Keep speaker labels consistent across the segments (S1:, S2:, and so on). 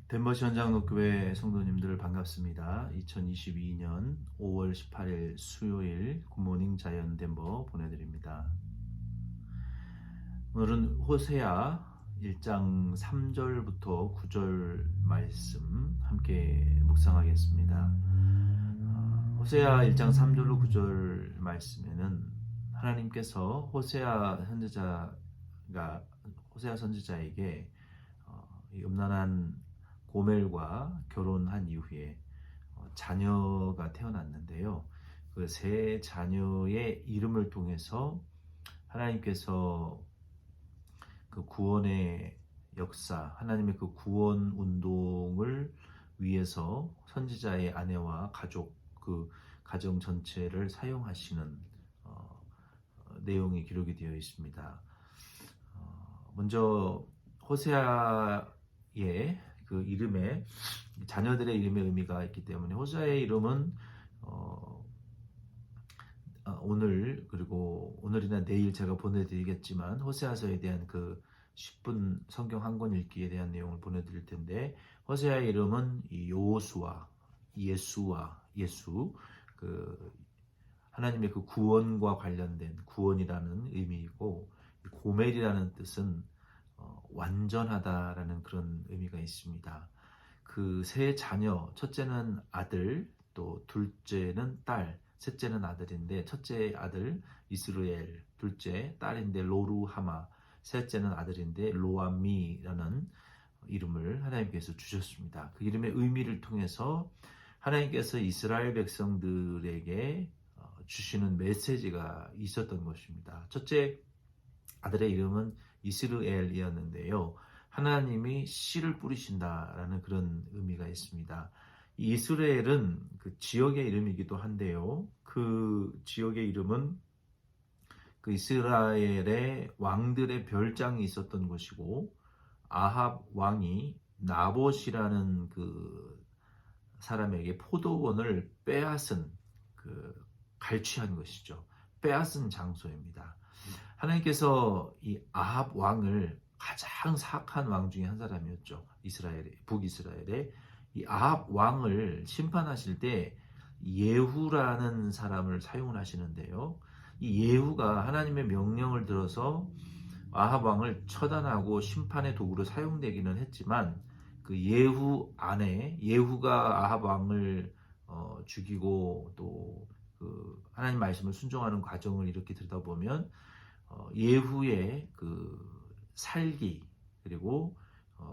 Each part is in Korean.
S1: 덴버시 현장로교회 성도님들 반갑습니다. 2022년 5월 18일 수요일 굿모닝 자연 덴버 보내드립니다. 오늘은 호세아 1장 3절부터 9절 말씀 함께 묵상하겠습니다. 호세아 1장 3절로 9절 말씀에는 하나님께서 호세아 선지자에게 이 음란한 고멜과 결혼한 이후에 자녀가 태어났는데요. 그 세 자녀의 이름을 통해서 하나님께서 그 구원의 역사, 하나님의 그 구원 운동을 위해서 선지자의 아내와 가족, 그 가정 전체를 사용하시는 내용이 기록이 되어 있습니다. 먼저 호세아의 그 이름에 자녀들의 이름의 의미가 있기 때문에 호세아의 이름은 오늘 그리고 오늘이나 내일 제가 보내드리겠지만 호세아서에 대한 그 10분 성경 한 권 읽기에 대한 내용을 보내드릴 텐데 호세아의 이름은 요수아, 예수 그 하나님의 그 구원과 관련된 구원이라는 의미이고 고멜이라는 뜻은 완전하다라는 그런 의미가 있습니다. 그 세 자녀, 첫째는 아들, 또 둘째는 딸, 셋째는 아들인데 첫째 아들 이스루엘, 둘째 딸인데 로루하마, 셋째는 아들인데 로암미라는 이름을 하나님께서 주셨습니다. 그 이름의 의미를 통해서 하나님께서 이스라엘 백성들에게 주시는 메시지가 있었던 것입니다. 첫째 아들의 이름은 이스루엘이었는데요. 하나님이 씨를 뿌리신다라는 그런 의미가 있습니다. 이 이스라엘은 그 지역의 이름이기도 한데요. 그 지역의 이름은 그 이스라엘의 왕들의 별장이 있었던 곳이고 아합 왕이 나봇이라는 그 사람에게 포도원을 빼앗은 그 갈취한 것이죠. 빼앗은 장소입니다. 하나님께서 이 아합 왕을 가장 사악한 왕 중에 한 사람이었죠. 북이스라엘의 이 아합 왕을 심판하실 때 예후라는 사람을 사용을 하시는데요. 이 예후가 하나님의 명령을 들어서 아합 왕을 처단하고 심판의 도구로 사용되기는 했지만 그 예후 안에 예후가 아합 왕을 죽이고 또 그 하나님 말씀을 순종하는 과정을 이렇게 들여다보면 예후의 그 살기 그리고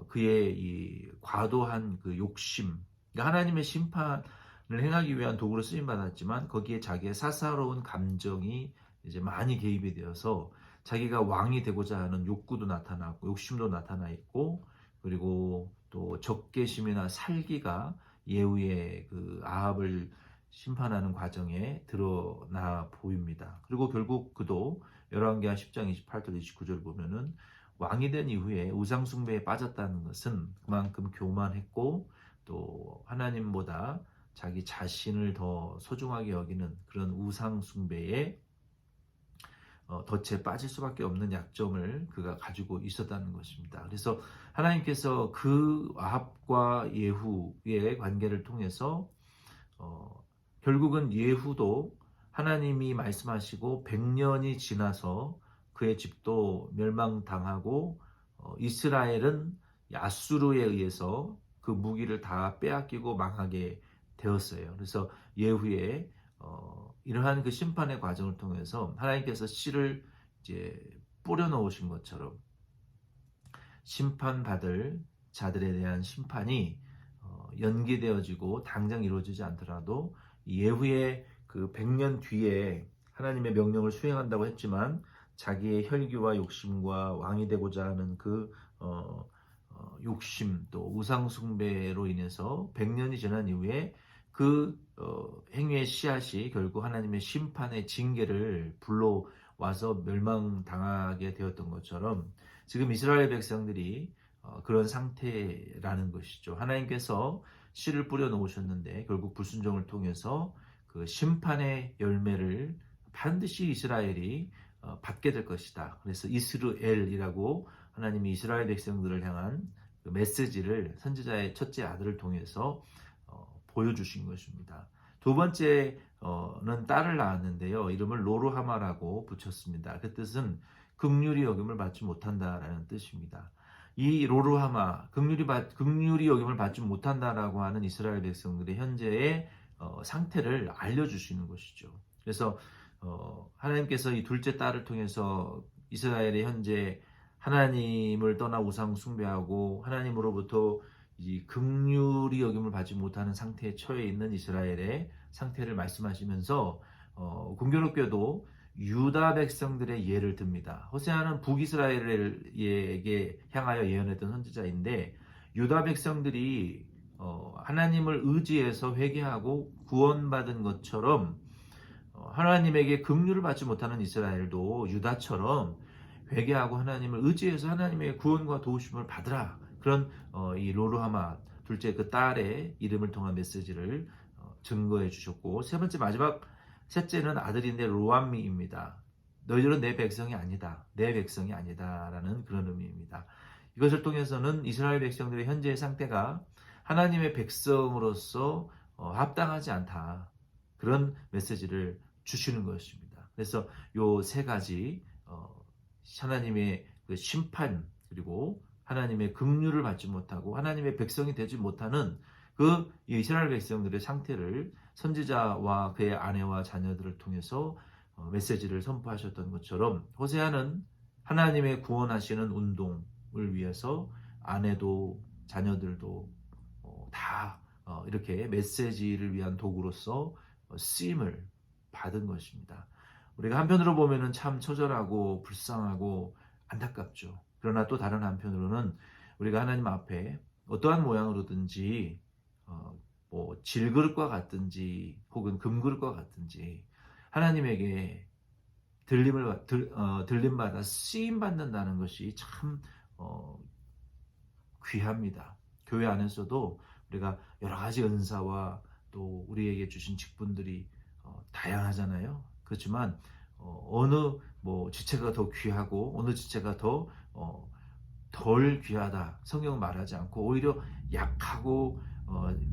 S1: 그의 이 과도한 그 욕심, 그러니까 하나님의 심판을 행하기 위한 도구로 쓰임 받았지만 거기에 자기의 사사로운 감정이 이제 많이 개입이 되어서 자기가 왕이 되고자 하는 욕구도 나타나고 욕심도 나타나 있고 그리고 또 적개심이나 살기가 예후의 그 아합을 심판하는 과정에 드러나 보입니다. 그리고 결국 그도 열왕기하 10장 28절 29절 보면은 왕이 된 이후에 우상 숭배에 빠졌다는 것은 그만큼 교만했고 또 하나님보다 자기 자신을 더 소중하게 여기는 그런 우상 숭배에 덫에 빠질 수밖에 없는 약점을 그가 가지고 있었다는 것입니다. 그래서 하나님께서 그 아합과 예후의 관계를 통해서 결국은 예후도 하나님이 말씀하시고 100년이 지나서 그의 집도 멸망당하고 이스라엘은 야수르에 의해서 그 무기를 다 빼앗기고 망하게 되었어요. 그래서 예후의 이러한 그 심판의 과정을 통해서 하나님께서 씨를 이제 뿌려 놓으신 것처럼 심판받을 자들에 대한 심판이 연기되어지고 당장 이루어지지 않더라도 예후의 그 100년 뒤에 하나님의 명령을 수행한다고 했지만 자기의 혈기와 욕심과 왕이 되고자 하는 그 욕심 또 우상 숭배로 인해서 100년이 지난 이후에 그 행위의 씨앗이 결국 하나님의 심판의 징계를 불러와서 멸망당하게 되었던 것처럼 지금 이스라엘 백성들이 그런 상태라는 것이죠. 하나님께서 씨를 뿌려 놓으셨는데 결국 불순종을 통해서 그 심판의 열매를 반드시 이스라엘이 받게 될 것이다. 그래서 이스루엘이라고 하나님이 이스라엘 백성들을 향한 그 메시지를 선지자의 첫째 아들을 통해서 보여주신 것입니다. 두 번째는 딸을 낳았는데요. 이름을 로루하마라고 붙였습니다. 그 뜻은 긍휼히 여김을 받지 못한다라는 뜻입니다. 이 로루하마, 긍휼히 여김을 받지 못한다라고 하는 이스라엘 백성들의 현재의 상태를 알려주시는 것이죠. 그래서 하나님께서 이 둘째 딸을 통해서 이스라엘의 현재 하나님을 떠나 우상 숭배하고 하나님으로부터 이 긍휼히 여김을 받지 못하는 상태에 처해 있는 이스라엘의 상태를 말씀하시면서 공교롭게도 유다 백성들의 예를 듭니다. 호세아는 북이스라엘에게 향하여 예언했던 선지자인데 유다 백성들이 하나님을 의지해서 회개하고 구원받은 것처럼 하나님에게 긍휼을 받지 못하는 이스라엘도 유다처럼 회개하고 하나님을 의지해서 하나님의 구원과 도우심을 받으라. 그런 이 로루하마 둘째 그 딸의 이름을 통한 메시지를 증거해 주셨고, 세 번째 마지막 셋째는 아들인데 로암미입니다. 너희들은 내 백성이 아니다. 내 백성이 아니다라는 그런 의미입니다. 이것을 통해서는 이스라엘 백성들의 현재의 상태가 하나님의 백성으로서 합당하지 않다. 그런 메시지를 주시는 것입니다. 그래서 요 세 가지 하나님의 그 심판 그리고 하나님의 긍휼을 받지 못하고 하나님의 백성이 되지 못하는 그 이스라엘 백성들의 상태를 선지자와 그의 아내와 자녀들을 통해서 메시지를 선포하셨던 것처럼 호세아는 하나님의 구원하시는 운동을 위해서 아내도 자녀들도 다 이렇게 메시지를 위한 도구로서 쓰임을 받은 것입니다. 우리가 한편으로 보면은 참 처절하고 불쌍하고 안타깝죠. 그러나 또 다른 한편으로는 우리가 하나님 앞에 어떠한 모양으로든지 뭐 질그릇과 같든지 혹은 금그릇과 같든지 하나님에게 들림받아 쓰임받는다는 것이 참 귀합니다. 교회 안에서도 우리가 여러 가지 은사와 또 우리에게 주신 직분들이 다양하잖아요. 그렇지만 어느 뭐 지체가 더 귀하고 어느 지체가 더 덜 귀하다. 성경은 말하지 않고 오히려 약하고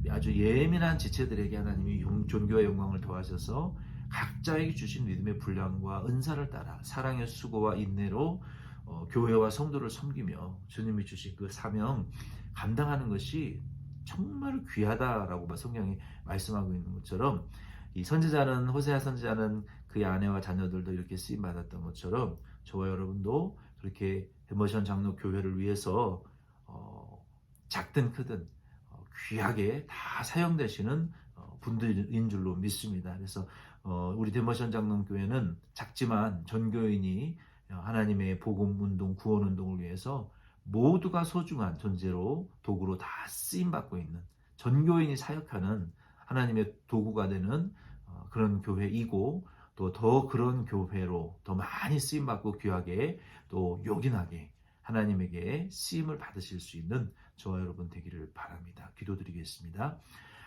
S1: 아주 예민한 지체들에게 하나님이 존귀와 영광을 더하셔서 각자에게 주신 믿음의 분량과 은사를 따라 사랑의 수고와 인내로 교회와 성도를 섬기며 주님이 주신 그 사명 감당하는 것이 정말 귀하다라고 성경이 말씀하고 있는 것처럼 이 선지자는 호세아 선지자는 그의 아내와 자녀들도 이렇게 쓰임 받았던 것처럼 저와 여러분도 그렇게 데모션 장로 교회를 위해서 작든 크든 귀하게 다 사용되시는 분들인 줄로 믿습니다. 그래서 우리 데모션 장로 교회는 작지만 전교인이 하나님의 복음 운동, 구원 운동을 위해서 모두가 소중한 존재로 도구로 다 쓰임 받고 있는 전교인이 사역하는 하나님의 도구가 되는 그런 교회이고 또 더 그런 교회로 더 많이 쓰임 받고 귀하게 또 요긴하게 하나님에게 쓰임을 받으실 수 있는 저와 여러분 되기를 바랍니다. 기도드리겠습니다.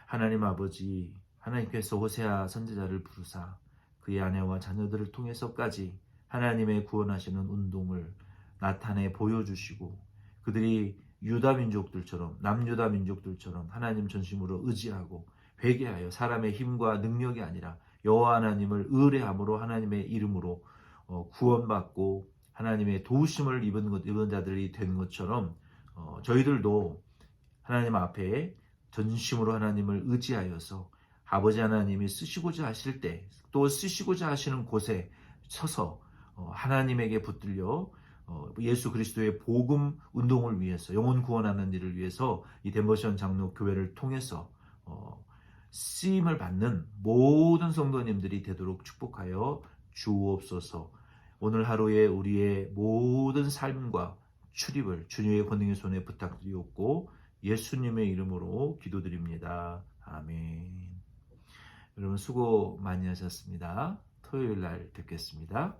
S1: 하나님 아버지, 하나님께서 호세아 선지자를 부르사 그의 아내와 자녀들을 통해서까지 하나님의 구원하시는 운동을 나타내 보여주시고 그들이 유다 민족들처럼 남유다 민족들처럼 하나님 전심으로 의지하고 회개하여 사람의 힘과 능력이 아니라 여호와 하나님을 의뢰함으로 하나님의 이름으로 구원받고 하나님의 도우심을 입은 자들이 된 것처럼 저희들도 하나님 앞에 전심으로 하나님을 의지하여서 아버지 하나님이 쓰시고자 하실 때 또 쓰시고자 하시는 곳에 서서 하나님에게 붙들려 예수 그리스도의 복음 운동을 위해서 영혼 구원하는 일을 위해서 이 덴버션 장로 교회를 통해서 쓰임을 받는 모든 성도님들이 되도록 축복하여 주옵소서. 오늘 하루에 우리의 모든 삶과 출입을 주님의 권능의 손에 부탁드리옵고 예수님의 이름으로 기도드립니다. 아멘. 여러분 수고 많이 하셨습니다. 토요일 날 뵙겠습니다.